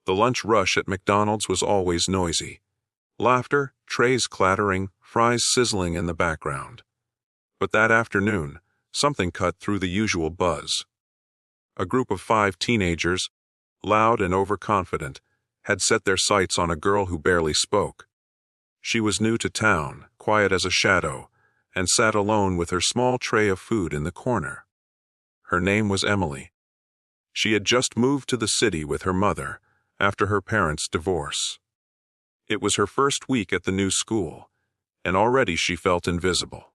The lunch rush at McDonald's was always noisy. Laughter, trays clattering, fries sizzling in the background. But that afternoon, something cut through the usual buzz. A group of 5 teenagers, loud and overconfident, had set their sights on a girl who barely spoke. She was new to town, quiet as a shadow, and sat alone with her small tray of food in the corner. Her name was Emily. She had just moved to the city with her mother after her parents' divorce. It was her first week at the new school, and already she felt invisible.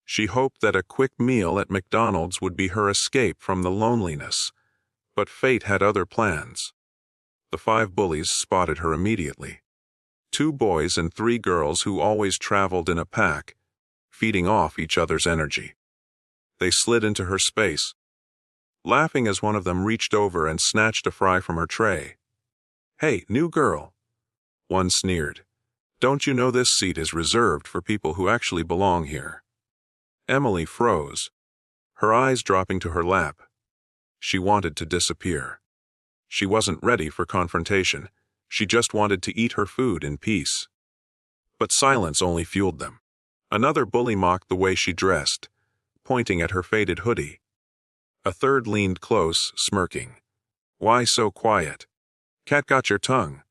She hoped that a quick meal at McDonald's would be her escape from the loneliness, but fate had other plans. The 5 bullies spotted her immediately. 2 boys and 3 girls who always traveled in a pack, feeding off each other's energy. They slid into her space, laughing as one of them reached over and snatched a fry from her tray. "Hey, new girl," one sneered. "Don't you know this seat is reserved for people who actually belong here?" Emily froze, her eyes dropping to her lap. She wanted to disappear. She wasn't ready for confrontation. She just wanted to eat her food in peace. But silence only fueled them. Another bully mocked the way she dressed, pointing at her faded hoodie. A third leaned close, smirking. "Why so quiet? Cat got your tongue."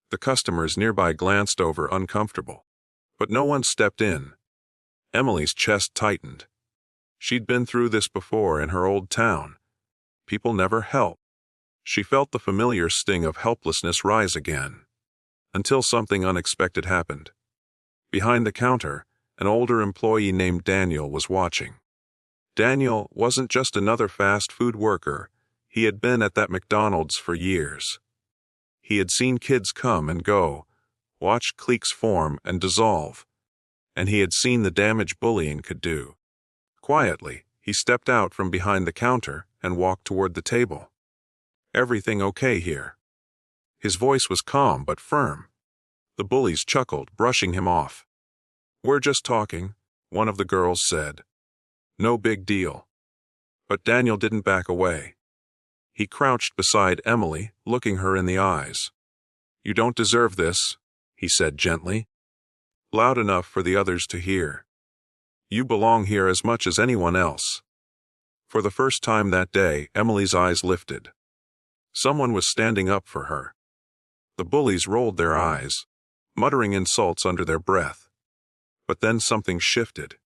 The customers nearby glanced over, uncomfortable. But no one stepped in. Emily's chest tightened. She'd been through this before in her old town. People never help. She felt the familiar sting of helplessness rise again. Until something unexpected happened. Behind the counter, an older employee named Daniel was watching. Daniel wasn't just another fast food worker. He had been at that McDonald's for years. He had seen kids come and go, watched cliques form and dissolve, and he had seen the damage bullying could do. Quietly, he stepped out from behind the counter and walked toward the table. "Everything okay here?" His voice was calm but firm. The bullies chuckled, brushing him off. "We're just talking," one of the girls said. "No big deal." But Daniel didn't back away. He crouched beside Emily, looking her in the eyes. "You don't deserve this," he said gently, loud enough for the others to hear. "You belong here as much as anyone else." For the first time that day, Emily's eyes lifted. Someone was standing up for her. The bullies rolled their eyes, muttering insults under their breath. But then something shifted.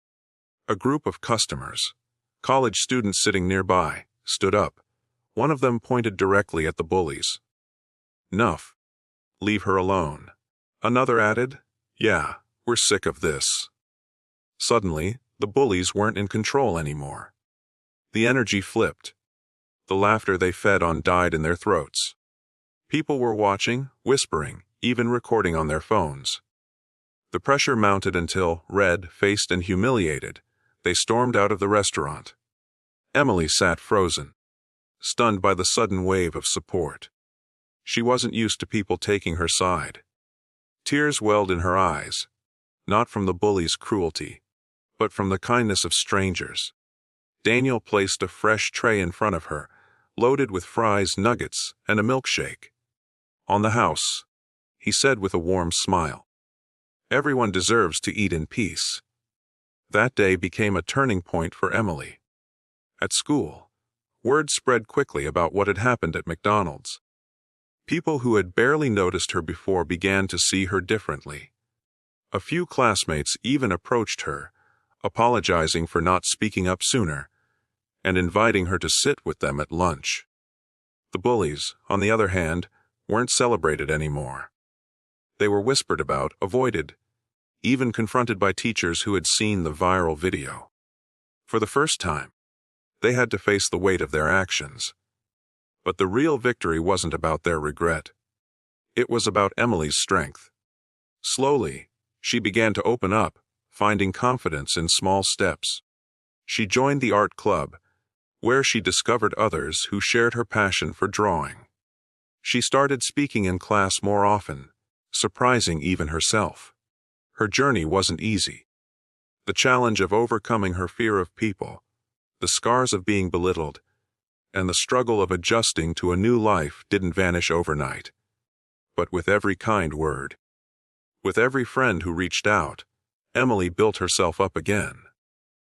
A group of customers, college students sitting nearby, stood up. One of them pointed directly at the bullies. "Nuff. Leave her alone." Another added, "Yeah, we're sick of this." Suddenly, the bullies weren't in control anymore. The energy flipped. The laughter they fed on died in their throats. People were watching, whispering, even recording on their phones. The pressure mounted until, red-faced and humiliated, they stormed out of the restaurant. Emily sat frozen, stunned by the sudden wave of support. She wasn't used to people taking her side. Tears welled in her eyes, not from the bullies' cruelty, but from the kindness of strangers. Daniel placed a fresh tray in front of her, loaded with fries, nuggets, and a milkshake. "On the house," he said with a warm smile. "Everyone deserves to eat in peace." That day became a turning point for Emily. At school, word spread quickly about what had happened at McDonald's. People who had barely noticed her before began to see her differently. A few classmates even approached her, apologizing for not speaking up sooner, and inviting her to sit with them at lunch. The bullies, on the other hand, weren't celebrated anymore. They were whispered about, avoided, even confronted by teachers who had seen the viral video. For the first time, they had to face the weight of their actions. But the real victory wasn't about their regret. It was about Emily's strength. Slowly, she began to open up, finding confidence in small steps. She joined the art club, where she discovered others who shared her passion for drawing. She started speaking in class more often, surprising even herself. Her journey wasn't easy. The challenge of overcoming her fear of people, the scars of being belittled, and the struggle of adjusting to a new life didn't vanish overnight. But with every kind word, with every friend who reached out, Emily built herself up again.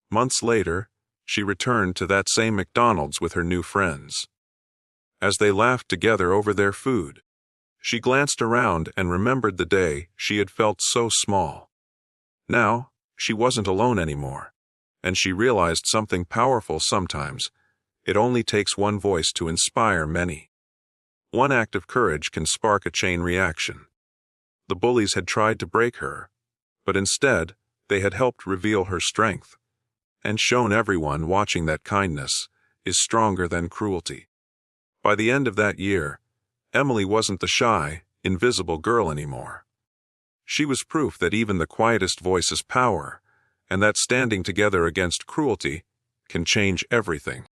Months later, she returned to that same McDonald's with her new friends. As they laughed together over their food, she glanced around and remembered the day she had felt so small. Now, she wasn't alone anymore, and she realized something powerful sometimes. It only takes one voice to inspire many. One act of courage can spark a chain reaction. The bullies had tried to break her, but instead, they had helped reveal her strength, and shown everyone watching that kindness is stronger than cruelty. By the end of that year, Emily wasn't the shy, invisible girl anymore. She was proof that even the quietest voice has power, and that standing together against cruelty can change everything.